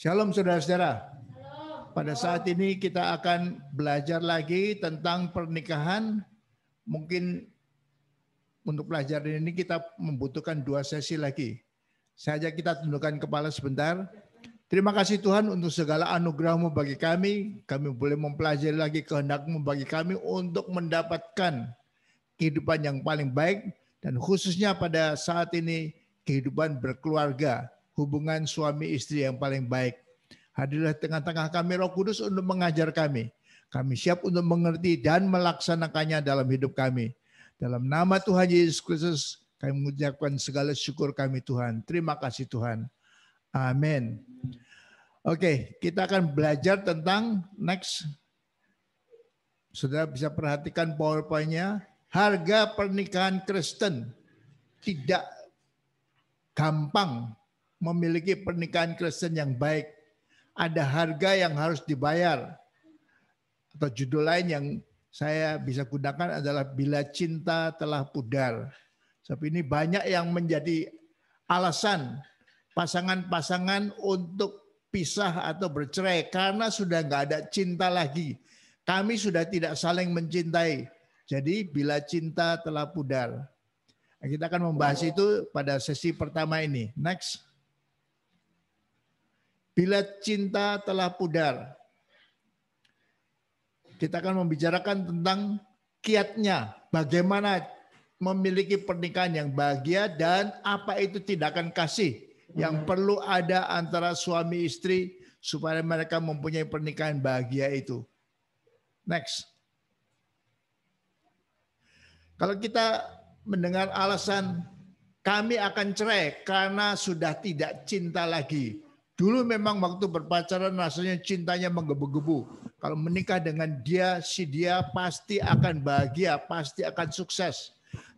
Shalom saudara-saudara. Pada saat ini kita akan belajar lagi tentang pernikahan. Mungkin untuk belajar ini kita membutuhkan 2 sesi lagi. Saja kita tundukkan kepala sebentar. Terima kasih Tuhan untuk segala anugerah-Mu bagi kami. Kami boleh mempelajari lagi kehendak-Mu bagi kami untuk mendapatkan kehidupan yang paling baik. Dan khususnya pada saat ini kehidupan berkeluarga, hubungan suami istri yang paling baik. Hadirlah tengah-tengah kami Roh Kudus untuk mengajar kami. Kami siap untuk mengerti dan melaksanakannya dalam hidup kami. Dalam nama Tuhan Yesus Kristus, kami mengucapkan segala syukur kami Tuhan. Terima kasih Tuhan. Amin. Oke, kita akan belajar tentang next. Saudara bisa perhatikan PowerPoint-nya. Harga pernikahan Kristen. Tidak gampang memiliki pernikahan Kristen yang baik. Ada harga yang harus dibayar. Atau judul lain yang saya bisa gunakan adalah Bila Cinta Telah Pudar. Sebab ini banyak yang menjadi alasan pasangan-pasangan untuk pisah atau bercerai karena sudah nggak ada cinta lagi. Kami sudah tidak saling mencintai. Jadi bila cinta telah pudar. Nah, kita akan membahas itu pada sesi pertama ini. Next. Bila cinta telah pudar. Kita akan membicarakan tentang kiatnya. Bagaimana memiliki pernikahan yang bahagia dan apa itu tindakan kasih yang perlu ada antara suami istri supaya mereka mempunyai pernikahan bahagia itu. Next. Kalau kita mendengar alasan kami akan cerai karena sudah tidak cinta lagi. Dulu memang waktu berpacaran rasanya cintanya menggebu-gebu. Kalau menikah dengan dia, si dia pasti akan bahagia, pasti akan sukses.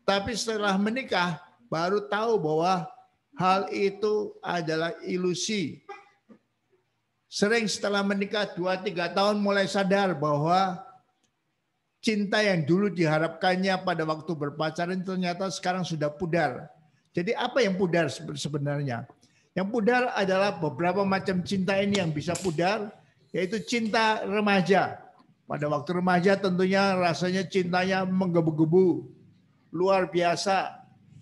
Tapi setelah menikah baru tahu bahwa hal itu adalah ilusi. Sering setelah menikah 2-3 tahun mulai sadar bahwa cinta yang dulu diharapkannya pada waktu berpacaran ternyata sekarang sudah pudar. Jadi apa yang pudar sebenarnya? Yang pudar adalah beberapa macam cinta ini yang bisa pudar, yaitu cinta remaja. Pada waktu remaja tentunya rasanya cintanya menggebu-gebu, luar biasa.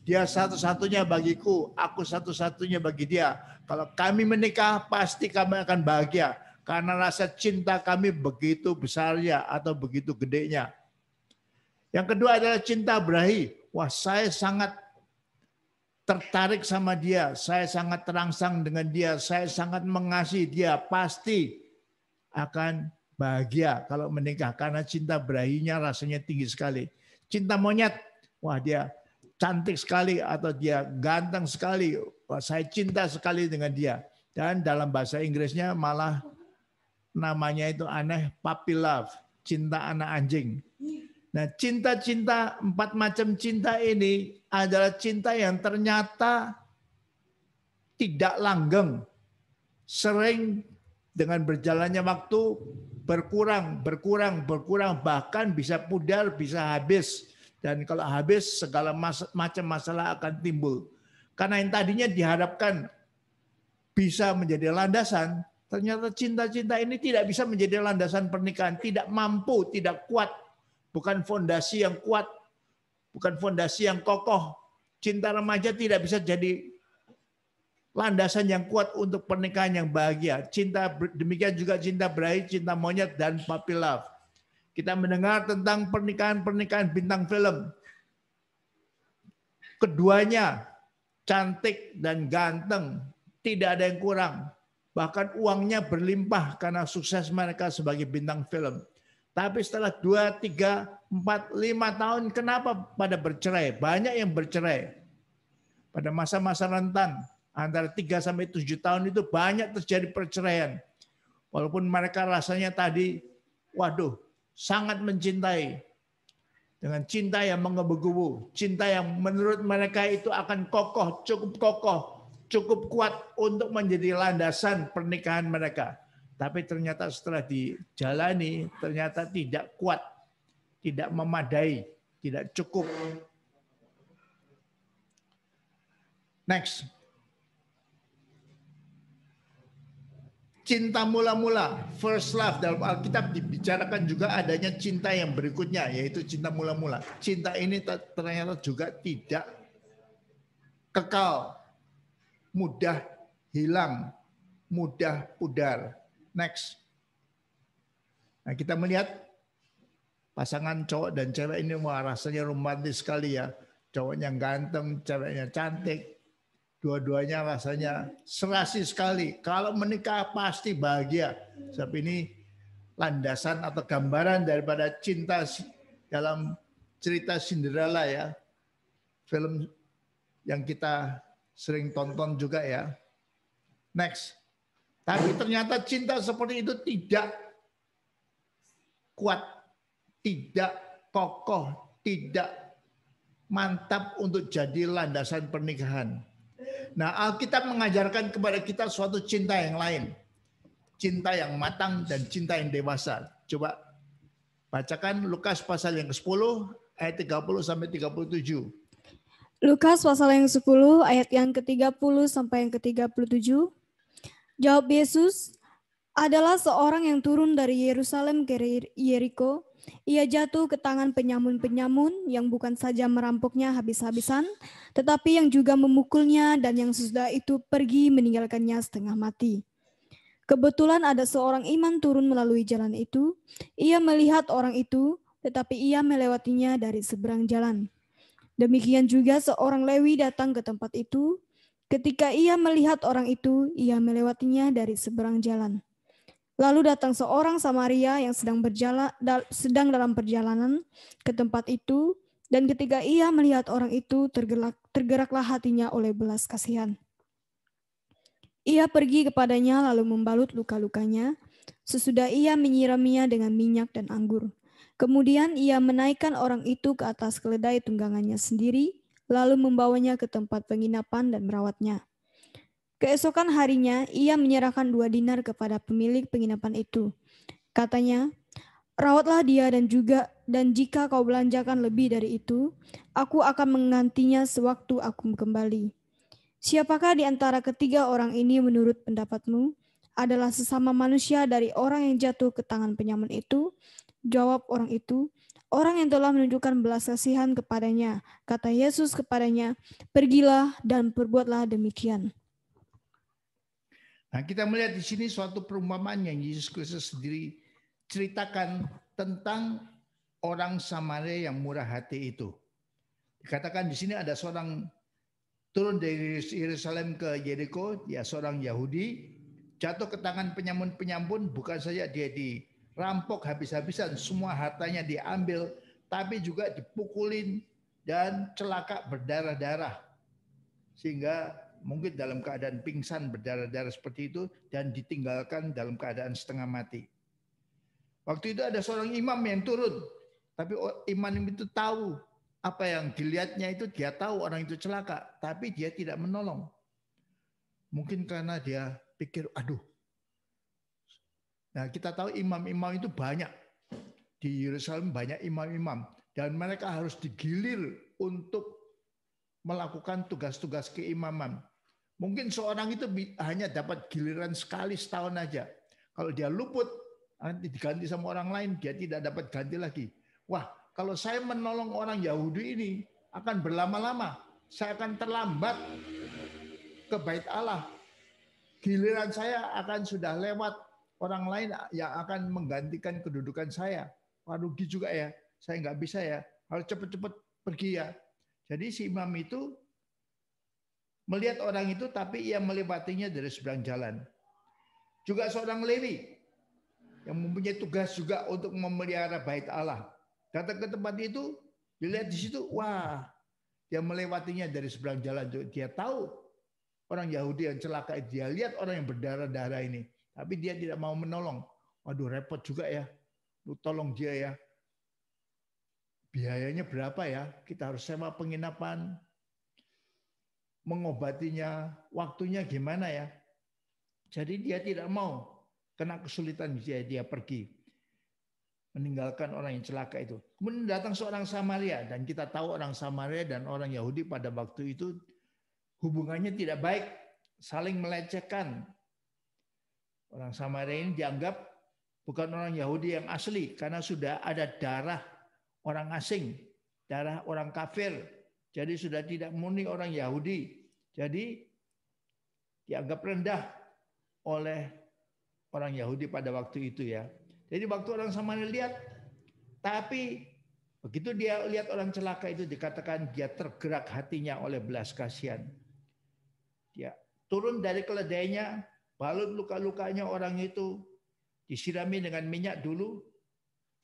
Dia satu-satunya bagiku, aku satu-satunya bagi dia. Kalau kami menikah pasti kami akan bahagia. Karena rasa cinta kami begitu besarnya atau begitu gedenya. Yang kedua adalah cinta berahi. Wah, saya sangat tertarik sama dia. Saya sangat terangsang dengan dia. Saya sangat mengasihi dia. Pasti akan bahagia kalau menikah. Karena cinta berahinya rasanya tinggi sekali. Cinta monyet. Wah, dia cantik sekali atau dia ganteng sekali. Wah, saya cinta sekali dengan dia. Dan dalam bahasa Inggrisnya malah namanya itu aneh, puppy love, cinta anak anjing. Nah, cinta-cinta, 4 macam cinta ini adalah cinta yang ternyata tidak langgeng. Sering dengan berjalannya waktu berkurang, bahkan bisa pudar, bisa habis. Dan kalau habis segala macam masalah akan timbul. Karena yang tadinya diharapkan bisa menjadi landasan, ternyata cinta-cinta ini tidak bisa menjadi landasan pernikahan, tidak mampu, tidak kuat. Bukan fondasi yang kuat, bukan fondasi yang kokoh. Cinta remaja tidak bisa jadi landasan yang kuat untuk pernikahan yang bahagia. Cinta demikian juga cinta berahi, cinta monyet, dan puppy love. Kita mendengar tentang pernikahan-pernikahan bintang film. Keduanya cantik dan ganteng, tidak ada yang kurang. Bahkan uangnya berlimpah karena sukses mereka sebagai bintang film. Tapi setelah 2, 3, 4, 5 tahun, kenapa pada bercerai? Banyak yang bercerai. Pada masa-masa rentan, antara 3-7 tahun itu banyak terjadi perceraian. Walaupun mereka rasanya tadi, waduh, sangat mencintai. Dengan cinta yang menggebu-gebu. Cinta yang menurut mereka itu akan kokoh, cukup kuat untuk menjadi landasan pernikahan mereka. Tapi ternyata setelah dijalani, ternyata tidak kuat, tidak memadai, tidak cukup. Next. Cinta mula-mula, first love, dalam Alkitab dibicarakan juga adanya cinta yang berikutnya, yaitu cinta mula-mula. Cinta ini ternyata juga tidak kekal, mudah hilang, mudah pudar. Next. Nah, kita melihat pasangan cowok dan cewek ini, wah rasanya romantis sekali ya. Cowoknya ganteng, ceweknya cantik. Dua-duanya rasanya serasi sekali. Kalau menikah pasti bahagia. Sebab ini landasan atau gambaran daripada cinta dalam cerita Cinderella ya. Film yang kita sering tonton juga ya. Next. Tapi ternyata cinta seperti itu tidak kuat, tidak kokoh, tidak mantap untuk jadi landasan pernikahan. Nah, Alkitab mengajarkan kepada kita suatu cinta yang lain. Cinta yang matang dan cinta yang dewasa. Coba bacakan Lukas pasal yang ke-10 ayat 30 sampai 37. Lukas pasal yang 10 ayat yang ke-30 sampai yang ke-37. Jawab Yesus, adalah seorang yang turun dari Yerusalem ke Yeriko. Ia jatuh ke tangan penyamun-penyamun yang bukan saja merampoknya habis-habisan, tetapi yang juga memukulnya dan yang sesudah itu pergi meninggalkannya setengah mati. Kebetulan ada seorang imam turun melalui jalan itu. Ia melihat orang itu, tetapi ia melewatinya dari seberang jalan. Demikian juga seorang Lewi datang ke tempat itu. Ketika ia melihat orang itu, ia melewatinya dari seberang jalan. Lalu datang seorang Samaria yang sedang dalam perjalanan ke tempat itu, dan ketika ia melihat orang itu, tergeraklah hatinya oleh belas kasihan. Ia pergi kepadanya lalu membalut luka-lukanya, sesudah ia menyiraminya dengan minyak dan anggur. Kemudian ia menaikkan orang itu ke atas keledai tunggangannya sendiri, lalu membawanya ke tempat penginapan dan merawatnya. Keesokan harinya, ia menyerahkan 2 dinar kepada pemilik penginapan itu. Katanya, rawatlah dia dan jika kau belanjakan lebih dari itu, aku akan menggantinya sewaktu aku kembali. Siapakah di antara ketiga orang ini menurut pendapatmu adalah sesama manusia dari orang yang jatuh ke tangan penyamun itu? Jawab orang itu, orang yang telah menunjukkan belas kasihan kepadanya. Kata Yesus kepadanya, pergilah dan perbuatlah demikian. Nah, kita melihat di sini suatu perumpamaan yang Yesus Kristus sendiri ceritakan tentang orang Samaria yang murah hati itu. Dikatakan di sini ada seorang turun dari Yerusalem ke Yeriko, dia seorang Yahudi, jatuh ke tangan penyamun-penyamun, bukan saja dia dirampok habis-habisan, semua hartanya diambil, tapi juga dipukulin dan celaka berdarah-darah. Sehingga mungkin dalam keadaan pingsan berdarah-darah seperti itu dan ditinggalkan dalam keadaan setengah mati. Waktu itu ada seorang imam yang turun, tapi imam itu tahu apa yang dilihatnya itu, dia tahu orang itu celaka, tapi dia tidak menolong. Mungkin karena dia pikir, aduh. Nah, kita tahu imam-imam itu banyak. Di Yerusalem banyak imam-imam dan mereka harus digilir untuk melakukan tugas-tugas keimaman. Mungkin seorang itu hanya dapat giliran sekali setahun aja. Kalau dia luput, nanti diganti sama orang lain, dia tidak dapat ganti lagi. Wah, kalau saya menolong orang Yahudi ini akan berlama-lama. Saya akan terlambat ke Bait Allah. Giliran saya akan sudah lewat, orang lain yang akan menggantikan kedudukan saya. Wah, rugi juga ya. Saya nggak bisa ya. Harus cepat-cepat pergi ya. Jadi si imam itu melihat orang itu, tapi ia melewatinya dari seberang jalan. Juga seorang Lewi yang mempunyai tugas juga untuk memelihara Bait Allah. Datang ke tempat itu, dilihat di situ, wah, dia melewatinya dari seberang jalan. Dia tahu orang Yahudi yang celaka, dia lihat orang yang berdarah-darah ini, tapi dia tidak mau menolong. Waduh, repot juga ya. Lu tolong dia ya. Biayanya berapa ya? Kita harus sewa penginapan, mengobatinya, waktunya gimana ya? Jadi dia tidak mau, kena kesulitan dia pergi. Meninggalkan orang yang celaka itu. Kemudian datang seorang Samaria, dan kita tahu orang Samaria dan orang Yahudi pada waktu itu hubungannya tidak baik, saling melecehkan. Orang Samaria ini dianggap bukan orang Yahudi yang asli karena sudah ada darah orang asing, darah orang kafir. Jadi sudah tidak murni orang Yahudi. Jadi dianggap rendah oleh orang Yahudi pada waktu itu ya. Jadi waktu orang Samaria lihat, tapi begitu dia lihat orang celaka itu dikatakan dia tergerak hatinya oleh belas kasihan. Dia turun dari keledainya, balut luka-lukanya orang itu, disirami dengan minyak dulu,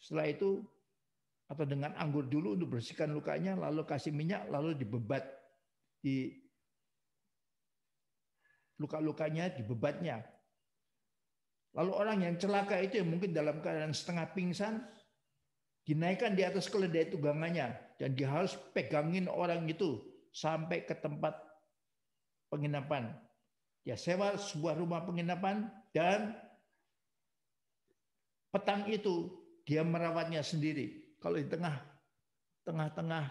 setelah itu atau dengan anggur dulu untuk bersihkan lukanya, lalu kasih minyak, lalu dibebat di luka-lukanya, dibebatnya. Lalu orang yang celaka itu yang mungkin dalam keadaan setengah pingsan, dinaikkan di atas keledai tunggangannya dan dia harus pegangin orang itu sampai ke tempat penginapan. Dia sewa sebuah rumah penginapan dan petang itu dia merawatnya sendiri. Kalau di tengah-tengah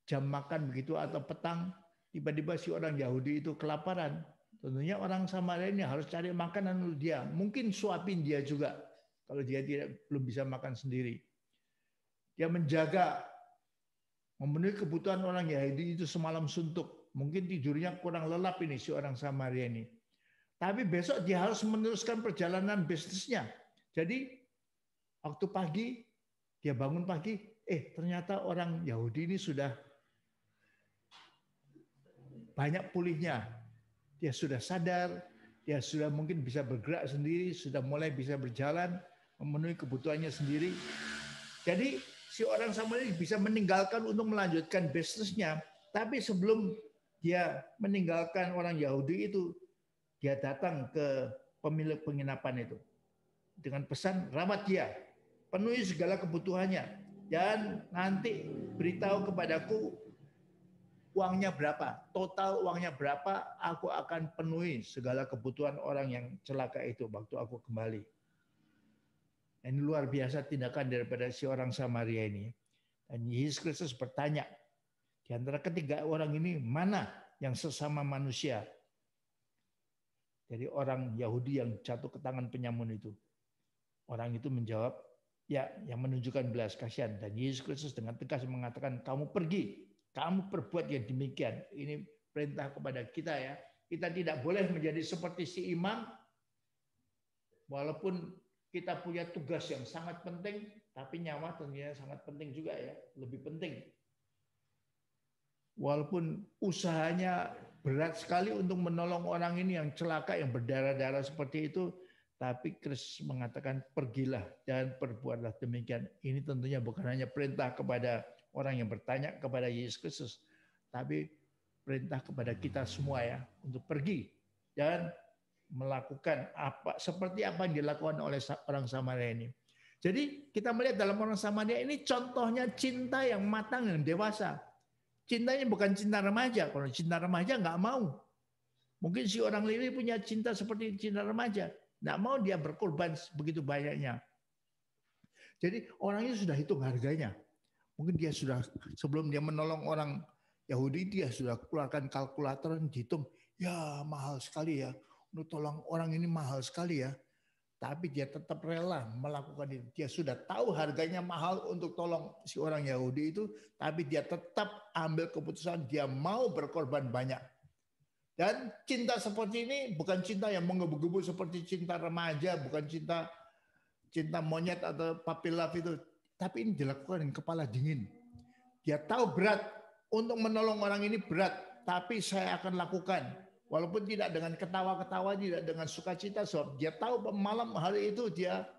jam makan begitu atau petang, tiba-tiba si orang Yahudi itu kelaparan. Tentunya orang Samaria ini harus cari makanan untuk dia. Mungkin suapin dia juga kalau dia belum bisa makan sendiri. Dia menjaga, memenuhi kebutuhan orang Yahudi itu semalam suntuk. Mungkin tidurnya kurang lelap ini si orang Samaria ini. Tapi besok dia harus meneruskan perjalanan bisnisnya. Jadi waktu pagi, dia bangun pagi, ternyata orang Yahudi ini sudah banyak pulihnya. Dia sudah sadar, dia sudah mungkin bisa bergerak sendiri, sudah mulai bisa berjalan, memenuhi kebutuhannya sendiri. Jadi si orang Samaria bisa meninggalkan untuk melanjutkan bisnisnya. Tapi sebelum dia meninggalkan orang Yahudi itu, dia datang ke pemilik penginapan itu. Dengan pesan, rawat dia, penuhi segala kebutuhannya. Dan nanti beritahu kepadaku uangnya berapa, total uangnya berapa, aku akan penuhi segala kebutuhan orang yang celaka itu waktu aku kembali. Ini luar biasa tindakan daripada si orang Samaria ini. Dan Yesus Kristus bertanya, di antara ketiga orang ini, mana yang sesama manusia? Jadi orang Yahudi yang jatuh ke tangan penyamun itu. Orang itu menjawab, ya, yang menunjukkan belas kasihan. Dan Yesus Kristus dengan tegas mengatakan, kamu pergi. Kamu perbuat yang demikian. Ini perintah kepada kita ya. Kita tidak boleh menjadi seperti si imam. Walaupun kita punya tugas yang sangat penting. Tapi nyawa tentunya sangat penting juga ya. Lebih penting. Walaupun usahanya berat sekali untuk menolong orang ini yang celaka, yang berdarah-darah seperti itu. Tapi Kristus mengatakan pergilah dan perbuatlah demikian. Ini tentunya bukan hanya perintah kepada orang yang bertanya kepada Yesus Kristus, tapi perintah kepada kita semua ya untuk pergi dan melakukan seperti apa yang dilakukan oleh orang Samaria ini. Jadi kita melihat dalam orang Samaria ini contohnya cinta yang matang dan dewasa. Cintanya bukan cinta remaja. Kalau cinta remaja nggak mau. Mungkin si orang Lewi punya cinta seperti cinta remaja. Nggak mau dia berkorban begitu banyaknya. Jadi orangnya sudah hitung harganya. Mungkin dia sudah, sebelum dia menolong orang Yahudi, dia sudah keluarkan kalkulator dan dihitung. Ya mahal sekali ya. Untuk tolong orang ini mahal sekali ya. Tapi dia tetap rela melakukan itu. Dia sudah tahu harganya mahal untuk tolong si orang Yahudi itu. Tapi dia tetap ambil keputusan dia mau berkorban banyak. Dan cinta seperti ini bukan cinta yang menggebu-gebu seperti cinta remaja. Bukan cinta monyet atau puppy love itu. Tapi ini dilakukan dengan kepala dingin. Dia tahu berat. Untuk menolong orang ini berat. Tapi saya akan lakukan. Walaupun tidak dengan ketawa-ketawa, tidak dengan sukacita. Sebab dia tahu malam hari itu dia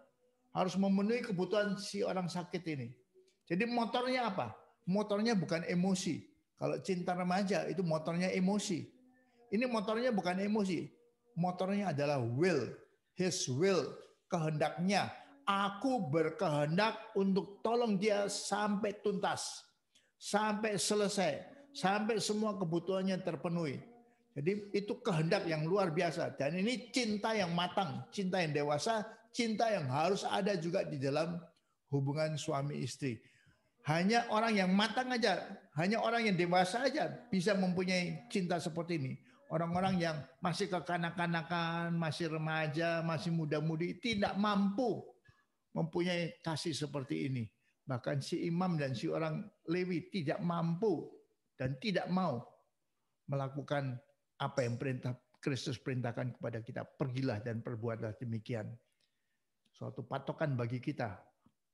harus memenuhi kebutuhan si orang sakit ini. Jadi motornya apa? Motornya bukan emosi. Kalau cinta remaja itu motornya emosi. Ini motornya bukan emosi. Motornya adalah will. His will. Kehendaknya. Aku berkehendak untuk tolong dia sampai tuntas. Sampai selesai. Sampai semua kebutuhannya terpenuhi. Jadi itu kehendak yang luar biasa. Dan ini cinta yang matang. Cinta yang dewasa. Cinta yang harus ada juga di dalam hubungan suami istri. Hanya orang yang matang aja. Hanya orang yang dewasa aja bisa mempunyai cinta seperti ini. Orang-orang yang masih kekanak-kanakan, masih remaja, masih muda-mudi, tidak mampu mempunyai kasih seperti ini. Bahkan si imam dan si orang Lewi tidak mampu dan tidak mau melakukan apa yang Kristus perintahkan kepada kita. Pergilah dan perbuatlah demikian. Suatu patokan bagi kita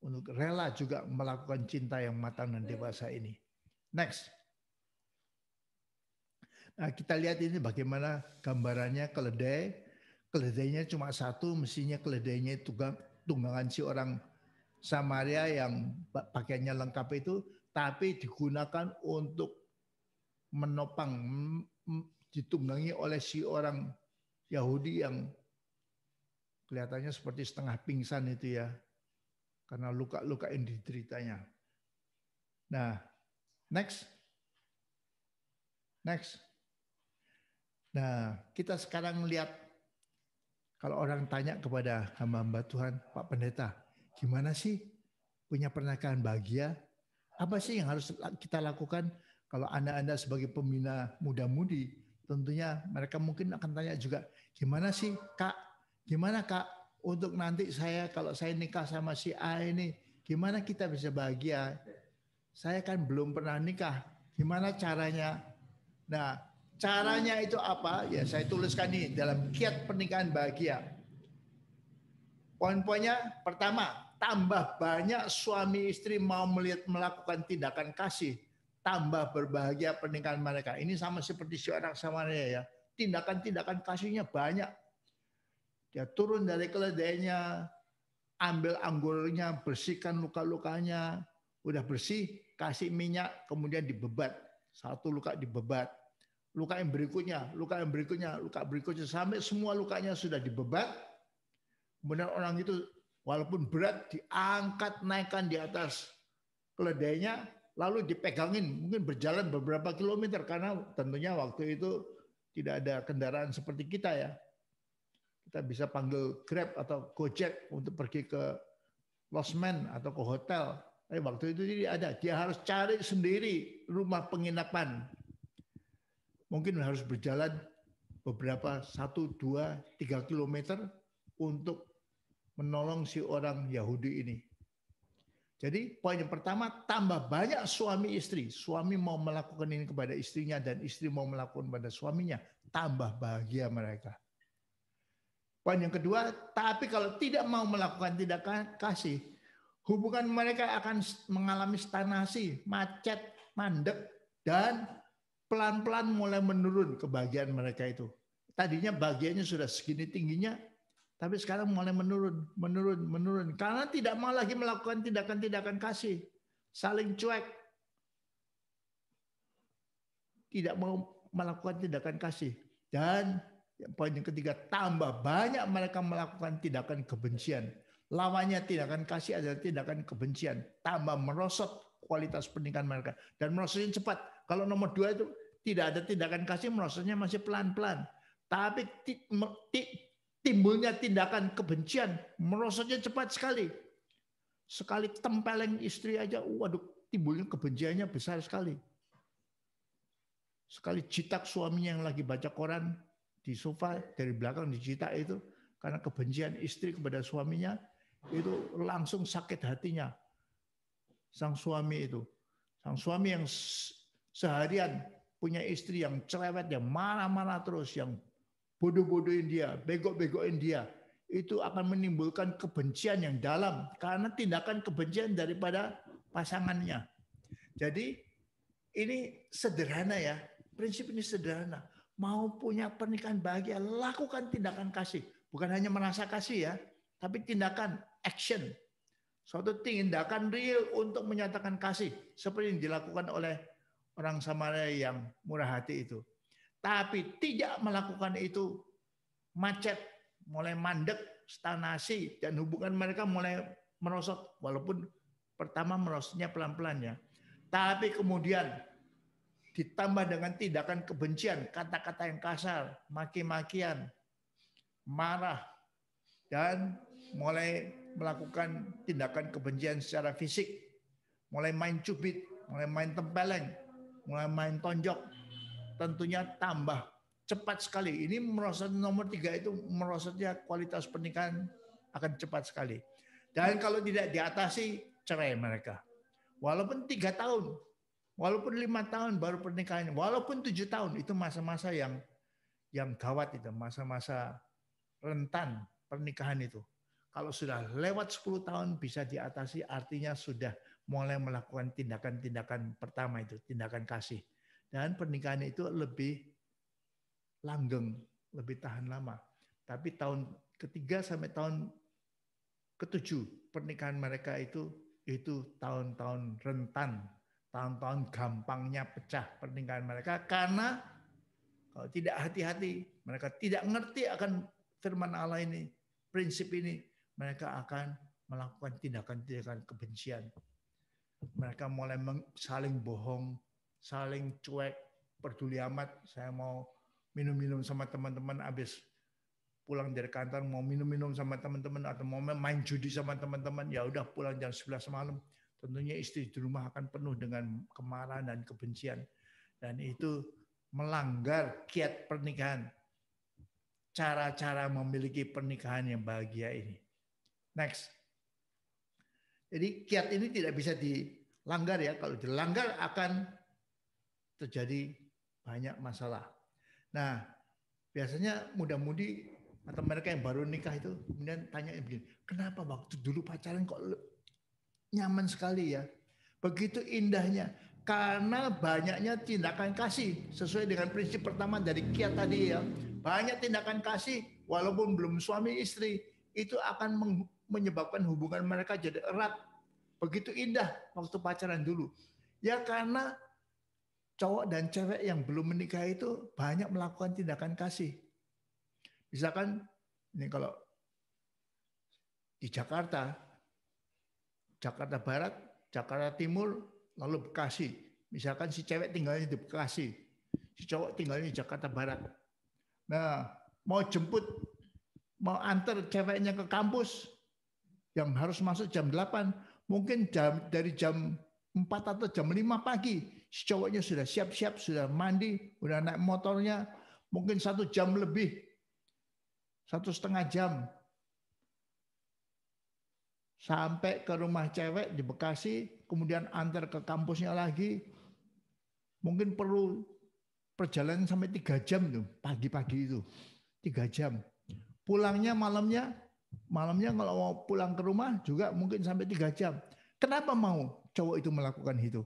untuk rela juga melakukan cinta yang matang dan dewasa ini. Next. Nah, kita lihat ini bagaimana gambarannya keledai. Keledainya cuma satu, mestinya keledainya tunggangan si orang Samaria yang pakaiannya lengkap itu, tapi digunakan untuk menopang, ditunggangi oleh si orang Yahudi yang kelihatannya seperti setengah pingsan itu ya, karena luka-luka yang dideritanya. Nah, next. Nah, kita sekarang lihat kalau orang tanya kepada hamba-hamba Tuhan, Pak Pendeta, gimana sih punya pernikahan bahagia? Apa sih yang harus kita lakukan? Kalau Anda sebagai pembina muda-mudi, tentunya mereka mungkin akan tanya juga, gimana sih Kak? Gimana Kak untuk nanti kalau saya nikah sama si A ini, gimana kita bisa bahagia? Saya kan belum pernah nikah. Gimana caranya? Nah, caranya itu apa? Ya saya tuliskan nih dalam Kiat Pernikahan Bahagia. Poin-poinnya pertama, tambah banyak suami istri mau melakukan tindakan kasih, tambah berbahagia pernikahan mereka. Ini sama seperti si orang Samaria ya. Tindakan-tindakan kasihnya banyak. Dia turun dari keledainya, ambil anggurnya, bersihkan luka-lukanya, udah bersih, kasih minyak, kemudian dibebat. Satu luka dibebat. Luka yang berikutnya, sampai semua lukanya sudah dibebat. Kemudian orang itu walaupun berat diangkat, naikkan di atas keledainya, lalu dipegangin, mungkin berjalan beberapa kilometer karena tentunya waktu itu tidak ada kendaraan seperti kita ya. Kita bisa panggil Grab atau Gojek untuk pergi ke losmen atau ke hotel. Tapi waktu itu tidak ada. Dia harus cari sendiri rumah penginapan. Mungkin harus berjalan beberapa 1, 2, 3 kilometer untuk menolong si orang Yahudi ini. Jadi poin yang pertama, tambah banyak suami istri. Suami mau melakukan ini kepada istrinya dan istri mau melakukan kepada suaminya. Tambah bahagia mereka. Poin yang kedua, tapi kalau tidak mau melakukan tindakan kasih, hubungan mereka akan mengalami stagnasi, macet, mandek, dan pelan-pelan mulai menurun kebahagiaan mereka itu. Tadinya bahagianya sudah segini tingginya, tapi sekarang mulai menurun. Karena tidak mau lagi melakukan tindakan-tindakan kasih. Saling cuek. Tidak mau melakukan tindakan kasih. Dan poin yang ketiga, tambah banyak mereka melakukan tindakan kebencian. Lawannya tindakan kasih adalah tindakan kebencian. Tambah merosot kualitas pernikahan mereka. Dan merosotnya cepat. Kalau nomor 2 itu tidak ada tindakan kasih, merosotnya masih pelan-pelan. Tapi timbulnya tindakan kebencian, merosotnya cepat sekali. Sekali tempeleng istri aja, waduh, timbulnya kebenciannya besar sekali. Sekali jitak suaminya yang lagi baca koran di sofa, dari belakang dijitak itu, karena kebencian istri kepada suaminya, itu langsung sakit hatinya. Sang suami itu. Sang suami yang seharian punya istri yang cerewet, yang marah-marah terus, yang bodoh-bodohin dia, bego-begoin dia, itu akan menimbulkan kebencian yang dalam karena tindakan kebencian daripada pasangannya. Jadi ini sederhana ya, prinsip ini sederhana. Mau punya pernikahan bahagia, lakukan tindakan kasih. Bukan hanya merasa kasih ya, tapi tindakan action. Suatu tindakan real untuk menyatakan kasih. Seperti yang dilakukan oleh orang Samaria yang murah hati itu. Tapi tidak melakukan itu, macet, mulai mandek, stagnasi, dan hubungan mereka mulai merosot. Walaupun pertama merosotnya pelan-pelan ya. Tapi kemudian ditambah dengan tindakan kebencian, kata-kata yang kasar, maki-makian, marah, dan mulai melakukan tindakan kebencian secara fisik, mulai main cubit, mulai main tempeleng, mulai main tonjok, tentunya tambah cepat sekali. Ini merosot nomor 3 itu merosotnya kualitas pernikahan akan cepat sekali. Dan kalau tidak diatasi, cerai mereka. Walaupun 3 tahun, walaupun 5 tahun baru pernikahan, walaupun 7 tahun, itu masa-masa yang gawat itu, masa-masa rentan pernikahan itu. Kalau sudah lewat 10 tahun bisa diatasi, artinya sudah mulai melakukan tindakan-tindakan pertama itu, tindakan kasih. Dan pernikahan itu lebih langgeng, lebih tahan lama. Tapi tahun ketiga sampai tahun ketujuh pernikahan mereka itu tahun-tahun rentan, tahun-tahun gampangnya pecah pernikahan mereka karena kalau tidak hati-hati, mereka tidak ngerti akan firman Allah ini, prinsip ini, mereka akan melakukan tindakan-tindakan kebencian. Mereka mulai saling bohong, saling cuek, peduli amat. Saya mau minum-minum sama teman-teman habis pulang dari kantor, mau minum-minum sama teman-teman atau mau main judi sama teman-teman, ya udah pulang jam 11 malam. Tentunya istri di rumah akan penuh dengan kemarahan dan kebencian. Dan itu melanggar kiat pernikahan. Cara-cara memiliki pernikahan yang bahagia ini. Next. Jadi kiat ini tidak bisa dilanggar ya. Kalau dilanggar akan terjadi banyak masalah. Nah, biasanya muda-mudi atau mereka yang baru nikah itu kemudian tanya begini, kenapa waktu dulu pacaran kok nyaman sekali ya? Begitu indahnya. Karena banyaknya tindakan kasih. Sesuai dengan prinsip pertama dari kiat tadi ya. Banyak tindakan kasih walaupun belum suami istri. Itu akan menyebabkan hubungan mereka jadi erat. Begitu indah waktu pacaran dulu. Ya karena cowok dan cewek yang belum menikah itu banyak melakukan tindakan kasih. Misalkan ini kalau di Jakarta Barat, Jakarta Timur, lalu Bekasi. Misalkan si cewek tinggalnya di Bekasi, si cowok tinggalnya di Jakarta Barat. Nah, mau jemput, mau antar ceweknya ke kampus yang harus masuk jam 8, mungkin dari jam 4 atau jam 5 pagi, si cowoknya sudah siap-siap, sudah mandi, sudah naik motornya, mungkin 1 jam lebih, 1,5 jam. Sampai ke rumah cewek di Bekasi, kemudian antar ke kampusnya lagi, mungkin perlu perjalanan sampai 3 jam tuh, pagi-pagi itu, 3 jam. Pulangnya malamnya kalau mau pulang ke rumah juga mungkin sampai 3 jam. Kenapa mau cowok itu melakukan itu?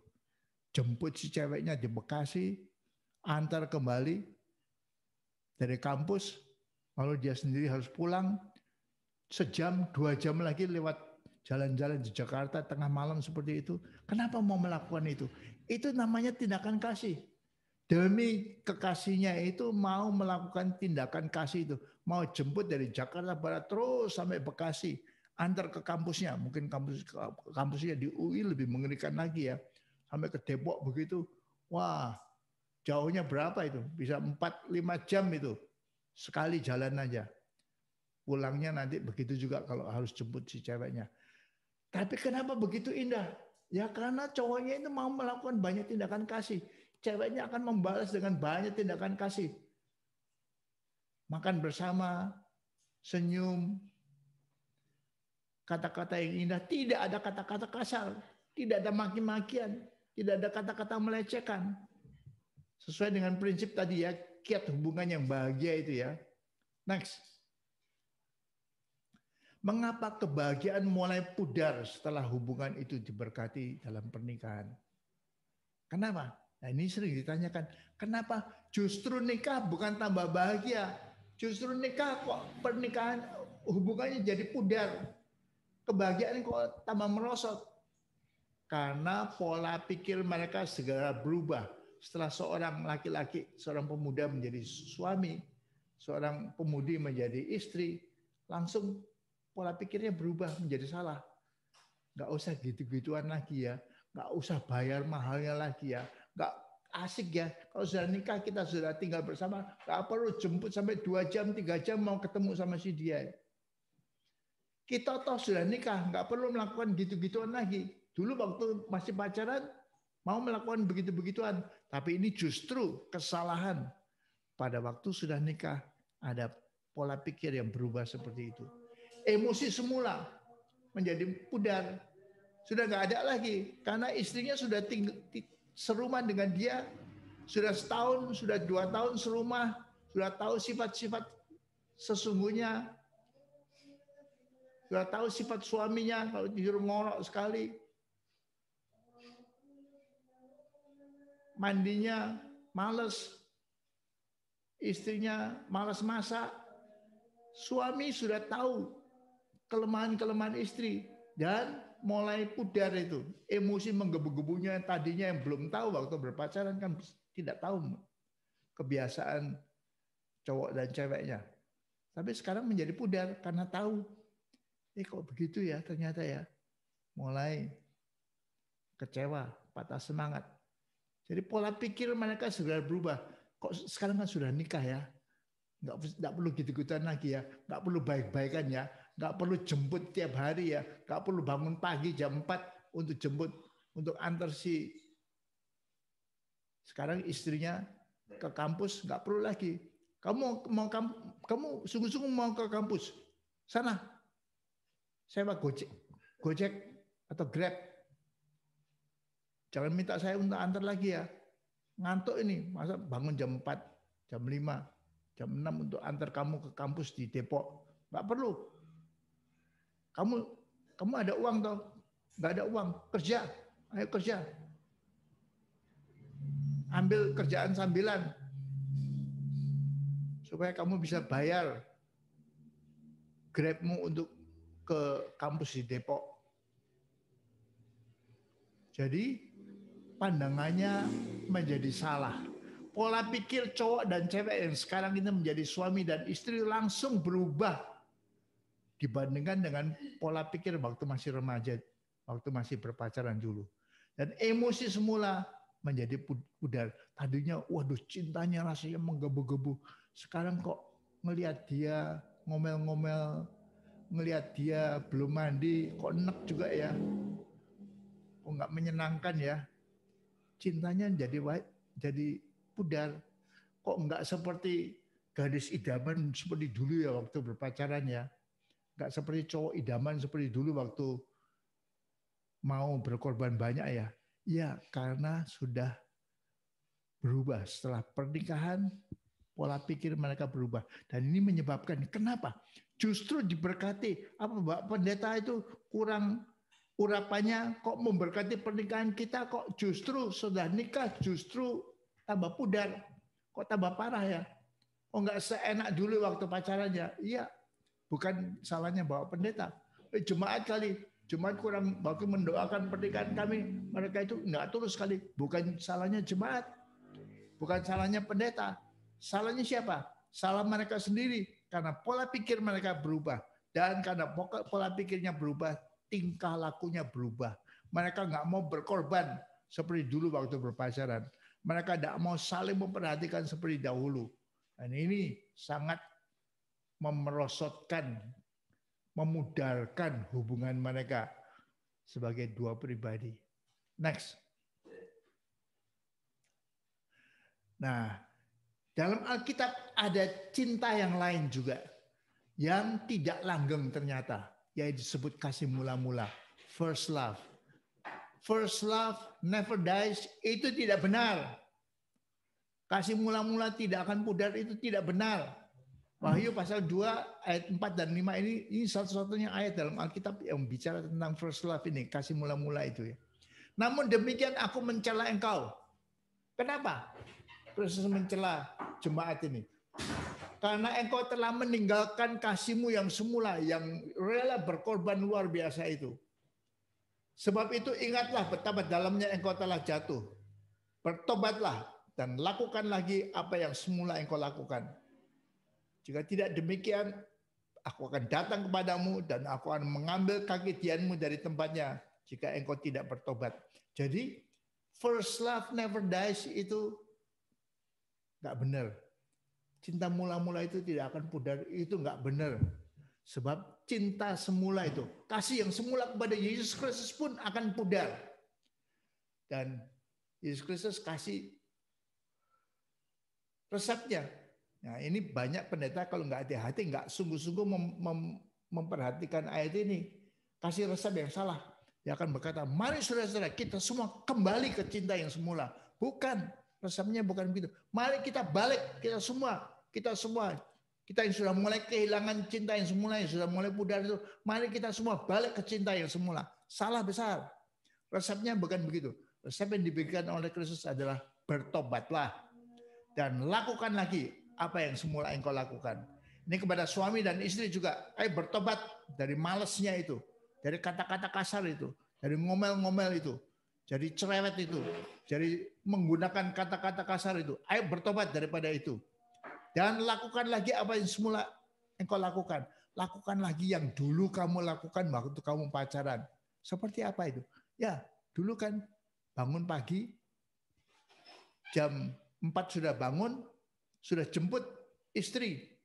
Jemput si ceweknya di Bekasi, antar kembali dari kampus, lalu dia sendiri harus pulang, 1 jam, 2 jam lagi lewat jalan-jalan di Jakarta tengah malam seperti itu. Kenapa mau melakukan itu? Itu namanya tindakan kasih. Demi kekasihnya itu mau melakukan tindakan kasih itu. Mau jemput dari Jakarta Barat terus sampai Bekasi. Antar ke kampusnya. Mungkin kampusnya di UI lebih mengerikan lagi ya. Sampai ke Depok begitu. Wah, jauhnya berapa itu? Bisa 4-5 jam itu. Sekali jalan aja. Pulangnya nanti begitu juga kalau harus jemput si ceweknya. Tapi kenapa begitu indah? Ya karena cowoknya itu mau melakukan banyak tindakan kasih. Ceweknya akan membalas dengan banyak tindakan kasih. Makan bersama, senyum, kata-kata yang indah. Tidak ada kata-kata kasar. Tidak ada maki-makian. Tidak ada kata-kata melecehkan. Sesuai dengan prinsip tadi ya, kiat hubungan yang bahagia itu ya. Next. Mengapa kebahagiaan mulai pudar setelah hubungan itu diberkati dalam pernikahan? Kenapa? Nah ini sering ditanyakan, kenapa justru nikah bukan tambah bahagia? Justru nikah kok pernikahan hubungannya jadi pudar. Kebahagiaan kok tambah merosot. Karena pola pikir mereka segera berubah. Setelah seorang laki-laki, seorang pemuda menjadi suami, seorang pemudi menjadi istri, langsung pola pikirnya berubah menjadi salah. Nggak usah gitu-gituan lagi ya. Nggak usah bayar mahalnya lagi ya. Nggak asik ya. Kalau sudah nikah kita sudah tinggal bersama. Nggak perlu jemput sampai 2 jam, 3 jam mau ketemu sama si dia. Kita toh sudah nikah. Nggak perlu melakukan gitu-gituan lagi. Dulu waktu masih pacaran mau melakukan begitu-begituan. Tapi ini justru kesalahan. pada waktu sudah nikah ada pola pikir yang berubah seperti itu. Emosi semula menjadi pudar. Sudah nggak ada lagi. Karena istrinya sudah serumah dengan dia. Sudah setahun, sudah 2 tahun serumah. Sudah tahu sifat-sifat sesungguhnya. Sudah tahu sifat suaminya. Kalau tidur ngorok sekali. Mandinya males. Istrinya malas masak. Suami sudah tahu kelemahan-kelemahan istri dan mulai pudar itu. Emosi menggebu-gebunya tadinya yang belum tahu waktu berpacaran kan tidak tahu kebiasaan cowok dan ceweknya. Tapi sekarang menjadi pudar karena tahu. Kok begitu ya ternyata ya. Mulai kecewa, patah semangat. Jadi pola pikir mereka sudah berubah. Kok sekarang kan sudah nikah ya. Nggak perlu gitu-gituan lagi ya, nggak perlu baik-baikan ya, nggak perlu jemput tiap hari ya, nggak perlu bangun pagi jam 4 untuk jemput, untuk antar si sekarang istrinya ke kampus, nggak perlu lagi. Kamu sungguh-sungguh mau ke kampus, sana sewa Gojek atau Grab. Jangan minta saya untuk antar lagi ya, ngantuk ini, masa bangun jam 4, jam 5. Jam 6 untuk antar kamu ke kampus di Depok. Nggak perlu. Kamu ada uang toh? Nggak ada uang. Kerja. Ayo kerja. Ambil kerjaan sambilan. Supaya kamu bisa bayar Grabmu untuk ke kampus di Depok. Jadi pandangannya menjadi salah. Pola pikir cowok dan cewek yang sekarang ini menjadi suami dan istri langsung berubah dibandingkan dengan pola pikir waktu masih remaja, waktu masih berpacaran dulu. Dan emosi semula menjadi pudar. Tadinya waduh cintanya rasanya menggebu-gebu. Sekarang kok ngelihat dia ngomel-ngomel, ngelihat dia belum mandi, kok enak juga ya. Kok nggak menyenangkan ya. Cintanya jadi pudar. Kok enggak seperti gadis idaman seperti dulu ya waktu berpacaran ya. Enggak seperti cowok idaman seperti dulu waktu mau berkorban banyak ya. Ya karena sudah berubah setelah pernikahan, pola pikir mereka berubah. Dan ini menyebabkan kenapa? Justru diberkati. Apa Mbak Pendeta itu kurang urapannya kok memberkati pernikahan kita kok justru sudah nikah justru tambah pudar. Kok tambah parah ya? Oh nggak seenak dulu waktu pacarannya. Iya, bukan salahnya Bapak Pendeta. Jemaat kali. Jemaat kurang waktu mendoakan pernikahan kami. Mereka itu nggak tulus sekali. Bukan salahnya jemaat. Bukan salahnya pendeta. Salahnya siapa? Salah mereka sendiri. Karena pola pikir mereka berubah. Dan karena pola pikirnya berubah, tingkah lakunya berubah. Mereka nggak mau berkorban seperti dulu waktu berpacaran. Mereka tidak mau saling memperhatikan seperti dahulu. Dan ini sangat memerosotkan, memudarkan hubungan mereka sebagai dua pribadi. Next. Nah, dalam Alkitab ada cinta yang lain juga. Yang tidak langgeng ternyata. Yaitu disebut kasih mula-mula. First love. First love never dies, itu tidak benar. Kasih mula-mula tidak akan pudar, itu tidak benar. Wahyu pasal 2 ayat 4 dan 5 ini satu-satunya ayat dalam Alkitab yang bicara tentang first love ini, kasih mula-mula itu ya. Namun demikian aku mencela engkau. Kenapa? Kristus mencela jemaat ini. Karena engkau telah meninggalkan kasihmu yang semula, yang rela berkorban luar biasa itu. Sebab itu ingatlah betapa dalamnya engkau telah jatuh. Bertobatlah dan lakukan lagi apa yang semula engkau lakukan. Jika tidak demikian, aku akan datang kepadamu dan aku akan mengambil kaki tianmu dari tempatnya jika engkau tidak bertobat. Jadi first love never dies itu nggak benar. Cinta mula-mula itu tidak akan pudar, itu nggak benar. Sebab cinta semula itu, kasih yang semula kepada Yesus Kristus pun akan pudar. Dan Yesus Kristus kasih resepnya. Nah, ini banyak pendeta kalau nggak hati-hati, nggak sungguh-sungguh memperhatikan ayat ini, kasih resep yang salah. Dia akan berkata, mari saudara-saudara kita semua kembali ke cinta yang semula. Bukan, resepnya bukan begitu. Mari kita balik, kita semua, kita yang sudah mulai kehilangan cinta yang semula, yang sudah mulai pudar itu, mari kita semua balik ke cinta yang semula. Salah besar. Resepnya bukan begitu. Resep yang diberikan oleh Kristus adalah bertobatlah dan lakukan lagi apa yang semula engkau lakukan. Ini kepada suami dan istri juga. Ayo bertobat dari malesnya itu, dari kata-kata kasar itu, dari ngomel-ngomel itu, dari cerewet itu, dari menggunakan kata-kata kasar itu. Ayo bertobat daripada itu. Dan lakukan lagi apa yang semula engkau lakukan. Lakukan lagi yang dulu kamu lakukan waktu kamu pacaran. Seperti apa itu? Ya, dulu kan bangun pagi, jam 4 sudah bangun, sudah jemput istri.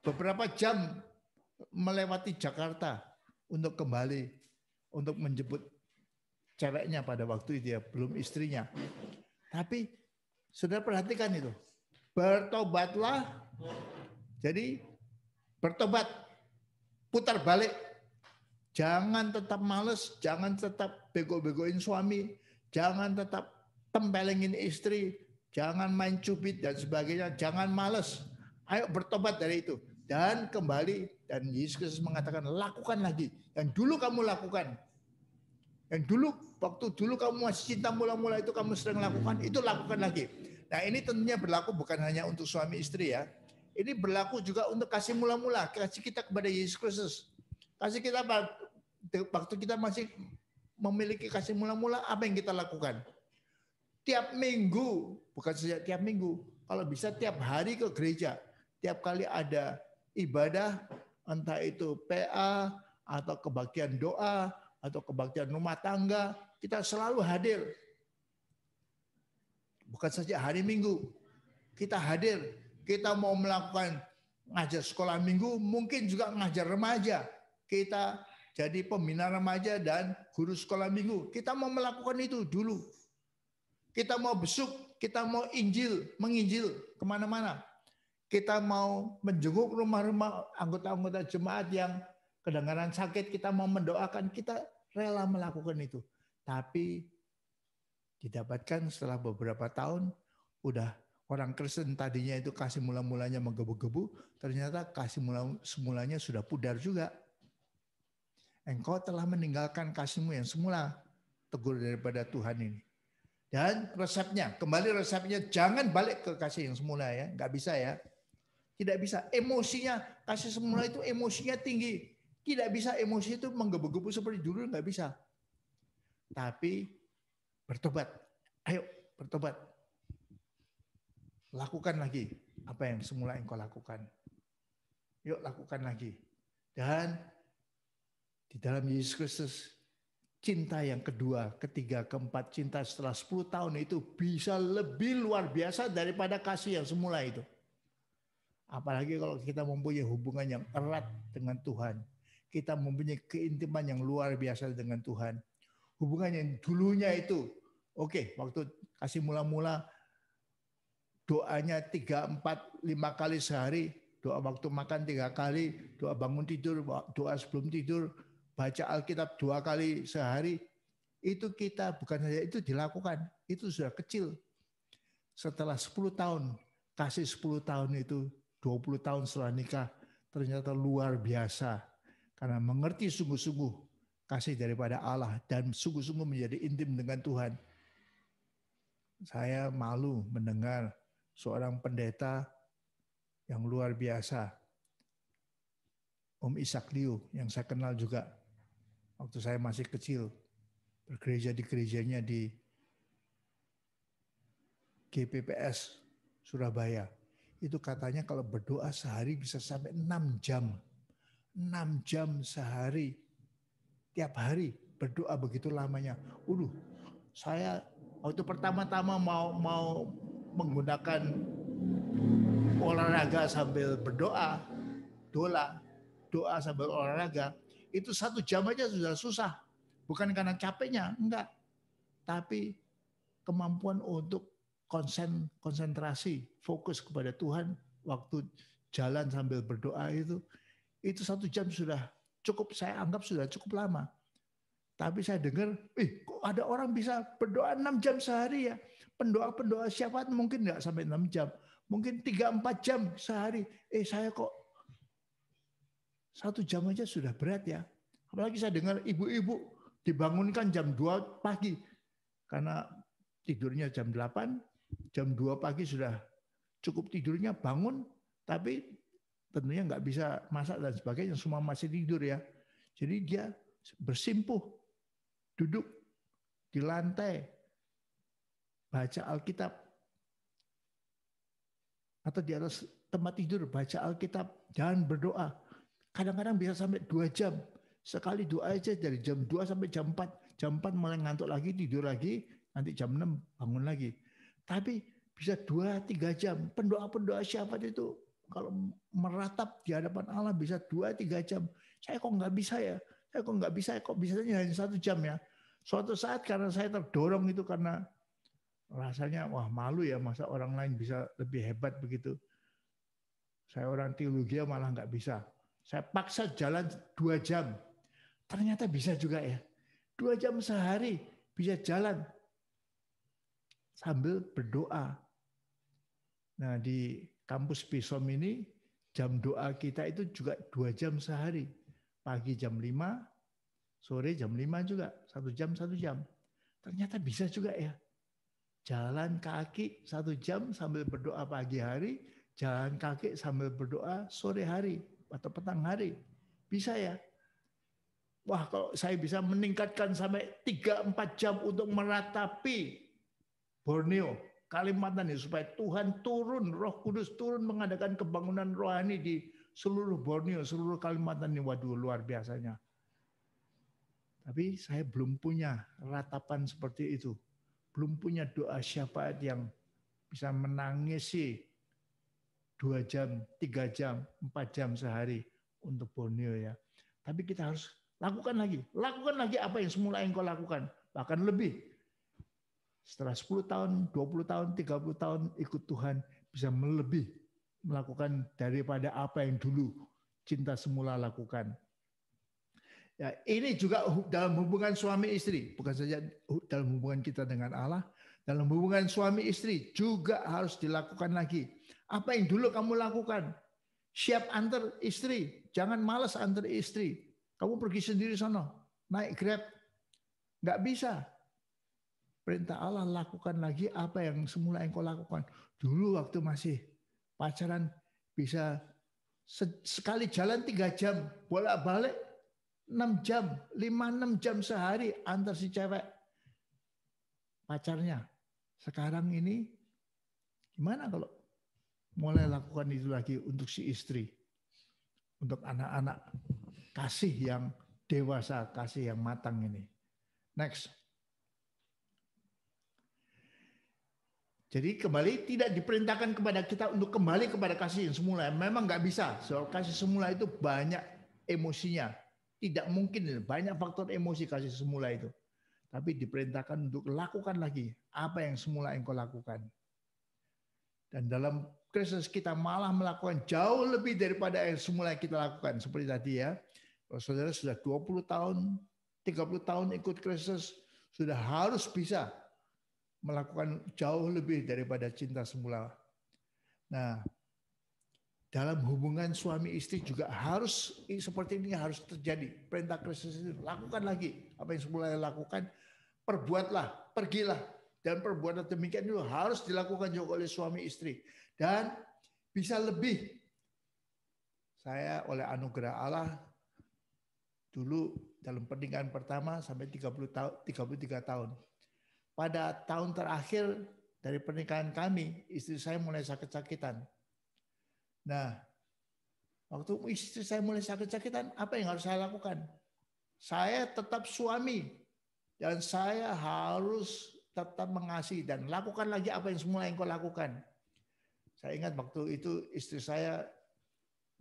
Beberapa jam melewati Jakarta untuk kembali, untuk menjemput ceweknya pada waktu itu ya, belum istrinya. Tapi sudah perhatikan itu. Bertobatlah. Jadi bertobat, putar balik. Jangan tetap males, jangan tetap bego-begoin suami, jangan tetap tempelengin istri, jangan main cubit dan sebagainya, jangan males. Ayo bertobat dari itu dan kembali, dan Yesus Kristus mengatakan lakukan lagi yang dulu kamu lakukan. Yang dulu, waktu dulu kamu masih cinta mula-mula itu kamu sedang lakukan, itu lakukan lagi. Nah, ini tentunya berlaku bukan hanya untuk suami istri ya. Ini berlaku juga untuk kasih mula-mula, kasih kita kepada Yesus Kristus. Kasih kita waktu kita masih memiliki kasih mula-mula, apa yang kita lakukan? Tiap minggu, bukan saja tiap minggu, kalau bisa tiap hari ke gereja. Tiap kali ada ibadah, entah itu PA atau kebaktian doa atau kebaktian rumah tangga, kita selalu hadir. Bukan saja hari Minggu, kita hadir. Kita mau melakukan ngajar sekolah minggu, mungkin juga ngajar remaja. Kita jadi pembina remaja dan guru sekolah minggu. Kita mau melakukan itu dulu. Kita mau besuk, kita mau menginjil kemana-mana. Kita mau menjenguk rumah-rumah anggota-anggota jemaat yang kedengaran sakit, kita mau mendoakan, kita rela melakukan itu. Tapi didapatkan setelah beberapa tahun, udah orang Kristen tadinya itu kasih mula-mulanya menggebu-gebu, ternyata kasih semulanya sudah pudar juga. Engkau telah meninggalkan kasihmu yang semula, tegur daripada Tuhan ini. Dan resepnya, kembali resepnya, jangan balik ke kasih yang semula ya, nggak bisa ya. Tidak bisa, emosinya, kasih semula itu emosinya tinggi. Tidak bisa emosi itu menggebu-gebu seperti dulu, nggak bisa. Tapi bertobat, ayo bertobat. Lakukan lagi apa yang semula engkau lakukan. Yuk lakukan lagi. Dan di dalam Yesus Kristus, cinta yang kedua, ketiga, keempat, cinta setelah 10 tahun itu bisa lebih luar biasa daripada kasih yang semula itu. Apalagi kalau kita mempunyai hubungan yang erat dengan Tuhan. Kita mempunyai keintiman yang luar biasa dengan Tuhan. Hubungan yang dulunya itu, oke, waktu kasih mula-mula, doanya 3, 4, 5 kali sehari. Doa waktu makan 3 kali, doa bangun tidur, doa sebelum tidur, baca Alkitab 2 kali sehari. Itu kita bukan saja itu dilakukan, itu sudah kecil. Setelah 10 tahun, kasih 10 tahun itu, 20 tahun setelah nikah, ternyata luar biasa. Karena mengerti sungguh-sungguh kasih daripada Allah dan sungguh-sungguh menjadi intim dengan Tuhan. Saya malu mendengar seorang pendeta yang luar biasa, Om Ishak Liu, yang saya kenal juga waktu saya masih kecil, bergereja di gerejanya di GPPS Surabaya. Itu katanya kalau berdoa sehari bisa sampai 6 jam. 6 jam sehari. Tiap hari berdoa begitu lamanya. Saya waktu pertama-tama mau menggunakan olahraga sambil berdoa, doa sambil olahraga, itu 1 jam aja sudah susah. Bukan karena capeknya, enggak. Tapi kemampuan untuk konsentrasi, fokus kepada Tuhan waktu jalan sambil berdoa itu 1 jam sudah cukup, saya anggap sudah cukup lama. Tapi saya dengar, kok ada orang bisa berdoa 6 jam sehari ya. Pendoa siapa mungkin nggak sampai 6 jam. Mungkin 3-4 jam sehari. Saya kok 1 jam aja sudah berat ya. Apalagi saya dengar ibu-ibu dibangunkan jam 2 pagi. Karena tidurnya jam 8, jam 2 pagi sudah cukup tidurnya, bangun. Tapi tentunya nggak bisa masak dan sebagainya, semua masih tidur ya. Jadi dia bersimpuh, duduk di lantai, baca Alkitab, atau di atas tempat tidur, baca Alkitab, dan berdoa. Kadang-kadang bisa sampai 2 jam. Sekali doa aja dari jam 2 sampai jam 4. Jam 4 mulai ngantuk lagi, tidur lagi, nanti jam 6 bangun lagi. Tapi bisa 2-3 jam. Pendoa-pendoa siapa itu kalau meratap di hadapan Allah bisa 2-3 jam. Saya kok nggak bisa ya? Kok bisanya hanya 1 jam ya? Suatu saat karena saya terdorong itu karena rasanya wah malu ya, masa orang lain bisa lebih hebat begitu. Saya orang teologi malah nggak bisa. Saya paksa jalan 2 jam. Ternyata bisa juga ya. 2 jam sehari bisa jalan sambil berdoa. Nah di kampus Bisom ini jam doa kita itu juga 2 jam sehari. Pagi jam 5, sore jam 5 juga. 1 jam, 1 jam. Ternyata bisa juga ya. Jalan kaki 1 jam sambil berdoa pagi hari. Jalan kaki sambil berdoa sore hari atau petang hari. Bisa ya. Wah kalau saya bisa meningkatkan sampai 3-4 jam untuk meratapi Borneo, Kalimantan ini supaya Tuhan turun, Roh Kudus turun mengadakan kebangunan rohani di seluruh Borneo, seluruh Kalimantan ini. Waduh luar biasanya. Tapi saya belum punya ratapan seperti itu. Belum punya doa syafaat yang bisa menangisi 2 jam, 3 jam, 4 jam sehari untuk Borneo ya. Tapi kita harus lakukan lagi apa yang semula engkau lakukan, bahkan lebih. Setelah 10 tahun, 20 tahun, 30 tahun ikut Tuhan, bisa melakukan daripada apa yang dulu cinta semula lakukan. Ya, ini juga dalam hubungan suami istri, bukan saja dalam hubungan kita dengan Allah, dalam hubungan suami istri juga harus dilakukan lagi. Apa yang dulu kamu lakukan, siap antar istri, jangan malas antar istri. Kamu pergi sendiri sana, naik Grab, nggak bisa. Perintah Allah lakukan lagi apa yang semula engkau lakukan. Dulu waktu masih pacaran bisa sekali jalan 3 jam, bolak-balik 6 jam, 5-6 jam sehari antar si cewek pacarnya. Sekarang ini gimana kalau mulai lakukan itu lagi untuk si istri, untuk anak-anak, kasih yang dewasa, kasih yang matang ini. Next. Jadi kembali tidak diperintahkan kepada kita untuk kembali kepada kasih yang semula. Memang nggak bisa. Soal kasih semula itu banyak emosinya. Tidak mungkin, banyak faktor emosi kasih semula itu. Tapi diperintahkan untuk lakukan lagi apa yang semula engkau lakukan. Dan dalam Kristus kita malah melakukan jauh lebih daripada yang semula kita lakukan. Seperti tadi ya. Kalau saudara sudah 20 tahun, 30 tahun ikut Kristus, sudah harus bisa melakukan jauh lebih daripada cinta semula. Nah, dalam hubungan suami istri juga harus seperti ini harus terjadi. Perintah Kristus itu lakukan lagi apa yang semula lakukan, perbuatlah, pergilah, dan perbuatan demikian itu harus dilakukan juga oleh suami istri dan bisa lebih. Saya oleh anugerah Allah dulu dalam pernikahan pertama sampai 33 tahun. Pada tahun terakhir dari pernikahan kami, istri saya mulai sakit-sakitan. Nah, waktu istri saya mulai sakit-sakitan, apa yang harus saya lakukan? Saya tetap suami dan saya harus tetap mengasihi dan lakukan lagi apa yang semula engkau lakukan. Saya ingat waktu itu istri saya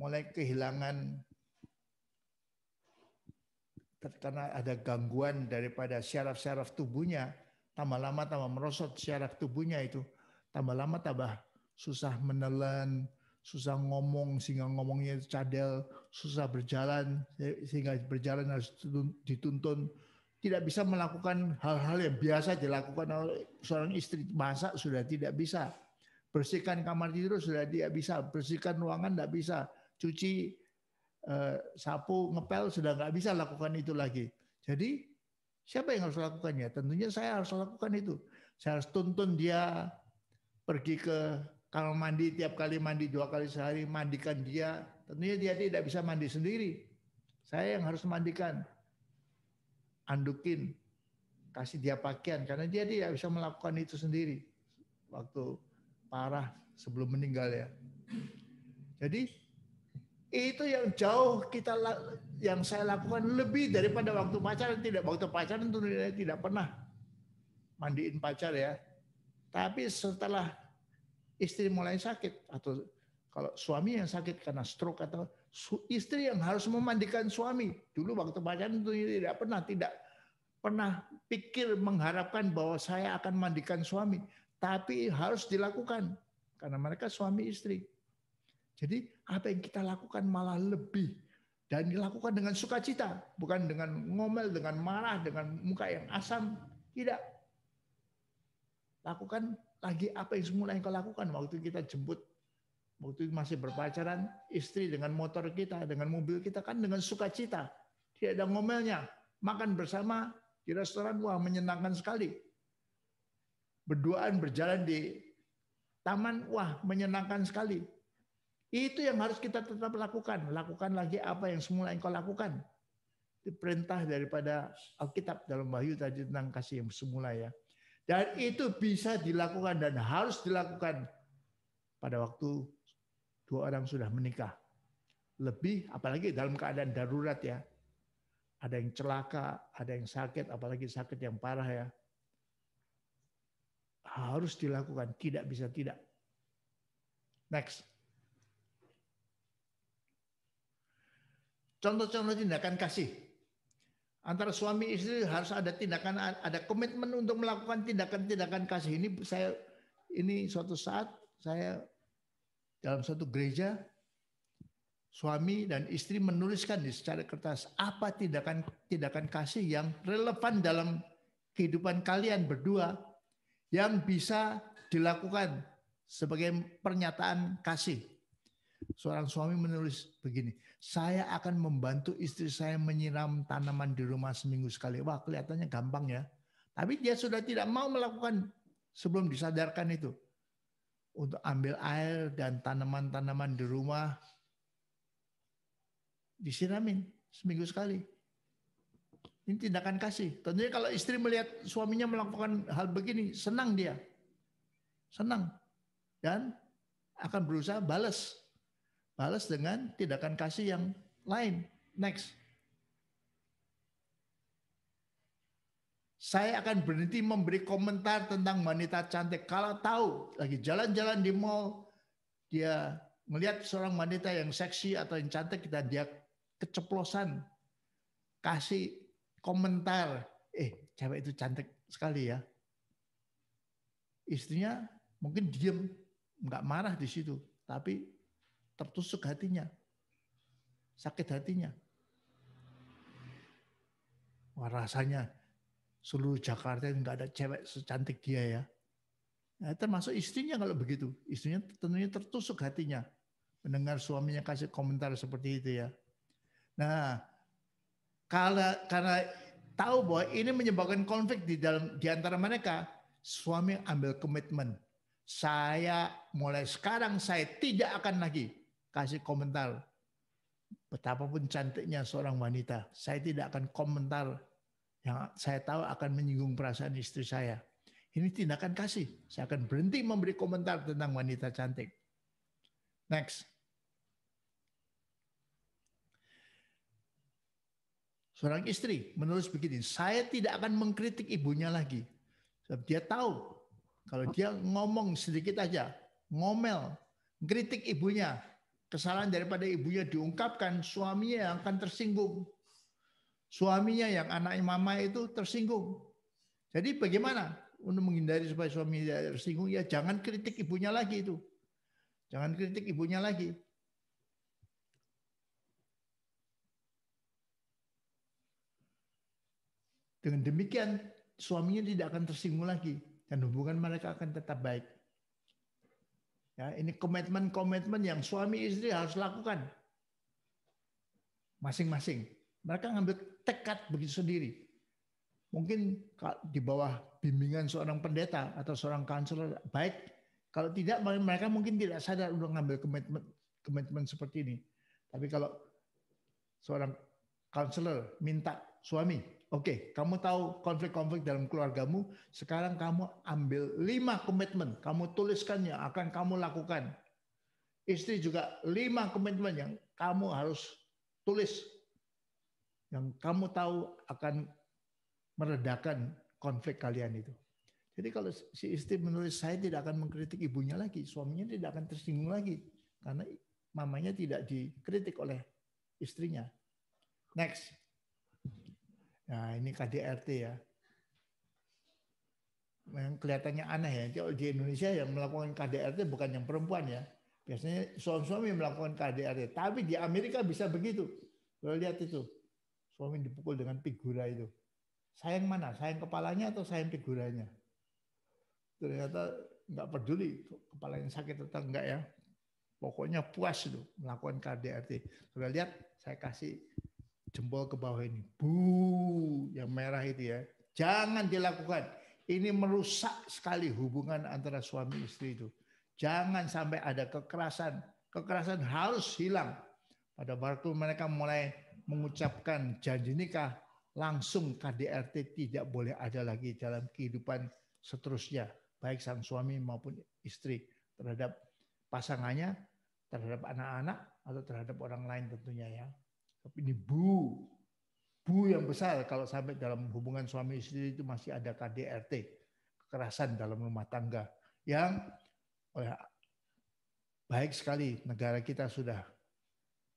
mulai kehilangan karena ada gangguan daripada syaraf-syaraf tubuhnya. Tambah lama tambah merosot syaraf tubuhnya itu. tambah lama tambah susah menelan, susah ngomong sehingga ngomongnya cadel, susah berjalan sehingga berjalan harus dituntun, tidak bisa melakukan hal-hal yang biasa dilakukan oleh seorang istri. Masak sudah tidak bisa, bersihkan kamar tidur sudah tidak bisa, bersihkan ruangan tidak bisa, cuci sapu ngepel sudah nggak bisa lakukan itu lagi. Jadi siapa yang harus lakukannya? Tentunya saya harus lakukan itu. Saya harus tuntun dia pergi ke kamar mandi, tiap kali mandi 2 kali sehari, mandikan dia. Tentunya dia tidak bisa mandi sendiri. Saya yang harus mandikan, andukin, kasih dia pakaian, karena dia tidak bisa melakukan itu sendiri waktu parah sebelum meninggal ya. Jadi itu yang jauh yang saya lakukan lebih daripada waktu pacaran. Waktu pacaran itu tidak pernah mandiin pacar ya. Tapi setelah istri mulai sakit, atau kalau suami yang sakit karena stroke, atau istri yang harus memandikan suami. Dulu waktu pacaran itu tidak pernah pikir mengharapkan bahwa saya akan mandikan suami, tapi harus dilakukan karena mereka suami istri. Jadi apa yang kita lakukan malah lebih, dan dilakukan dengan sukacita, bukan dengan ngomel, dengan marah, dengan muka yang asam. Tidak. Lakukan lagi apa yang semula yang kau lakukan waktu kita jemput, waktu masih berpacaran, istri dengan motor kita, dengan mobil kita, kan dengan sukacita. Tidak ada ngomelnya. Makan bersama di restoran, wah menyenangkan sekali. Berduaan berjalan di taman, wah menyenangkan sekali. Itu yang harus kita tetap lakukan. Lakukan lagi apa yang semula yang kau lakukan. Itu perintah daripada Alkitab dalam Wahyu tadi tentang kasih yang semula ya. Dan itu bisa dilakukan dan harus dilakukan pada waktu 2 orang sudah menikah. Lebih apalagi dalam keadaan darurat ya. Ada yang celaka, ada yang sakit, apalagi sakit yang parah ya. Harus dilakukan, tidak bisa tidak. Next. Contoh-contoh tindakan kasih. Antara suami istri harus ada tindakan, ada komitmen untuk melakukan tindakan-tindakan kasih. Ini suatu saat saya dalam suatu gereja, suami dan istri menuliskan di secara kertas apa tindakan kasih yang relevan dalam kehidupan kalian berdua yang bisa dilakukan sebagai pernyataan kasih. Seorang suami menulis begini, saya akan membantu istri saya menyiram tanaman di rumah seminggu sekali. Wah, kelihatannya gampang ya. Tapi dia sudah tidak mau melakukan sebelum disadarkan itu. Untuk ambil air dan tanaman-tanaman di rumah disiramin seminggu sekali. Ini tindakan kasih. Tentunya kalau istri melihat suaminya melakukan hal begini, senang dia. Senang. Dan akan berusaha balas dengan tindakan kasih yang lain. Next. Saya akan berhenti memberi komentar tentang wanita cantik. Kalau tahu lagi jalan-jalan di mall, dia melihat seorang wanita yang seksi atau yang cantik, dan dia keceplosan kasih komentar, cewek itu cantik sekali ya. Istrinya mungkin diem, nggak marah di situ, tapi tertusuk hatinya, sakit hatinya. Wah, rasanya seluruh Jakarta nggak ada cewek secantik dia ya. Nah, termasuk istrinya kalau begitu. Istrinya tentunya tertusuk hatinya mendengar suaminya kasih komentar seperti itu ya. Nah, karena tahu bahwa ini menyebabkan konflik di antara mereka, suami ambil komitmen. Saya mulai sekarang saya tidak akan lagi kasih komentar betapapun cantiknya seorang wanita. Saya tidak akan komentar yang saya tahu akan menyinggung perasaan istri saya. Ini tindakan kasih. Saya akan berhenti memberi komentar tentang wanita cantik. Next. Seorang istri menulis begini, saya tidak akan mengkritik ibunya lagi. Sebab dia tahu kalau dia ngomong sedikit aja, ngomel, kritik ibunya, kesalahan daripada ibunya diungkapkan, suaminya yang akan tersinggung. Suaminya yang anaknya mama itu tersinggung. Jadi bagaimana? untuk menghindari supaya suami tidak tersinggung, ya jangan kritik ibunya lagi itu. Jangan kritik ibunya lagi. Dengan demikian suaminya tidak akan tersinggung lagi dan hubungan mereka akan tetap baik. Ya, ini komitmen-komitmen yang suami istri harus lakukan masing-masing. Mereka ngambil tekad begitu sendiri. Mungkin di bawah bimbingan seorang pendeta atau seorang konselor baik. Kalau tidak, mereka mungkin tidak sadar untuk ngambil komitmen seperti ini. Tapi kalau seorang konselor minta suami, oke, kamu tahu konflik-konflik dalam keluargamu, sekarang kamu ambil 5 komitmen, kamu tuliskan yang akan kamu lakukan. Istri juga 5 komitmen yang kamu harus tulis, yang kamu tahu akan meredakan konflik kalian itu. Jadi kalau si istri menulis, saya tidak akan mengkritik ibunya lagi, suaminya tidak akan tersinggung lagi karena mamanya tidak dikritik oleh istrinya. Next. Nah, ini KDRT ya. Yang kelihatannya aneh ya. Di Indonesia yang melakukan KDRT bukan yang perempuan ya. Biasanya suami-suami melakukan KDRT. Tapi di Amerika bisa begitu. Kalau lihat itu. Suami dipukul dengan figura itu. Sayang mana? Sayang kepalanya atau sayang figuranya? Ternyata nggak peduli kepalanya sakit atau enggak ya. Pokoknya puas itu melakukan KDRT. Sudah lihat, saya kasih jempol ke bawah ini. Yang merah itu ya. Jangan dilakukan. Ini merusak sekali hubungan antara suami istri itu. Jangan sampai ada kekerasan. Kekerasan harus hilang. Pada waktu mereka mulai mengucapkan janji nikah, langsung KDRT tidak boleh ada lagi dalam kehidupan seterusnya. Baik sang suami maupun istri. Terhadap pasangannya, terhadap anak-anak, atau terhadap orang lain tentunya ya. Tapi ini yang besar kalau sampai dalam hubungan suami istri itu masih ada KDRT, kekerasan dalam rumah tangga, yang baik sekali negara kita sudah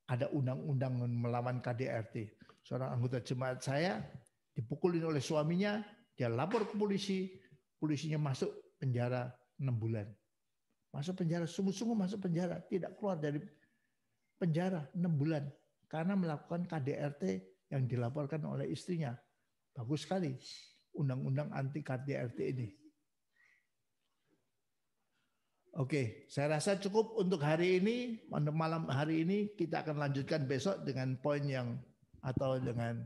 ada undang-undang melawan KDRT. Seorang anggota jemaat saya dipukulin oleh suaminya, dia lapor ke polisi, polisinya masuk penjara 6 bulan. Masuk penjara, sungguh-sungguh masuk penjara, tidak keluar dari penjara 6 bulan. Karena melakukan KDRT yang dilaporkan oleh istrinya. Bagus sekali undang-undang anti KDRT ini. Oke, saya rasa cukup untuk hari ini. Untuk malam hari ini kita akan lanjutkan besok dengan poin yang atau dengan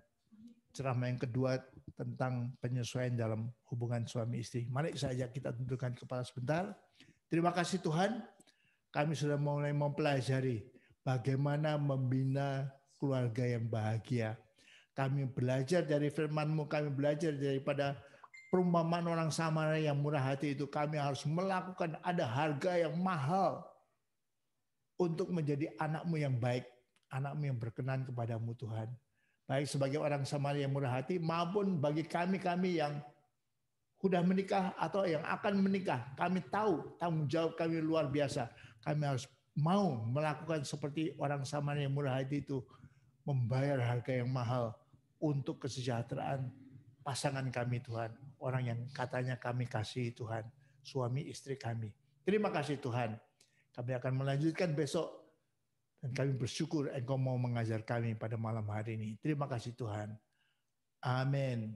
ceramah yang kedua tentang penyesuaian dalam hubungan suami istri. Mari saja kita tundukkan kepala sebentar. Terima kasih Tuhan, kami sudah mulai mempelajari bagaimana membina keluarga yang bahagia. Kami belajar dari firman-Mu, kami belajar daripada perumpamaan orang Samaria yang murah hati itu. Kami harus melakukan, ada harga yang mahal untuk menjadi anak-Mu yang baik, anak-Mu yang berkenan kepadamu Tuhan. Baik sebagai orang Samaria yang murah hati maupun bagi kami-kami yang sudah menikah atau yang akan menikah. Kami tahu tanggung jawab kami luar biasa. Kami harus mau melakukan seperti orang Samaria yang murah hati itu, membayar harga yang mahal untuk kesejahteraan pasangan kami Tuhan. Orang yang katanya kami kasih Tuhan, suami istri kami. Terima kasih Tuhan. Kami akan melanjutkan besok dan kami bersyukur Engkau mau mengajar kami pada malam hari ini. Terima kasih Tuhan. Amin.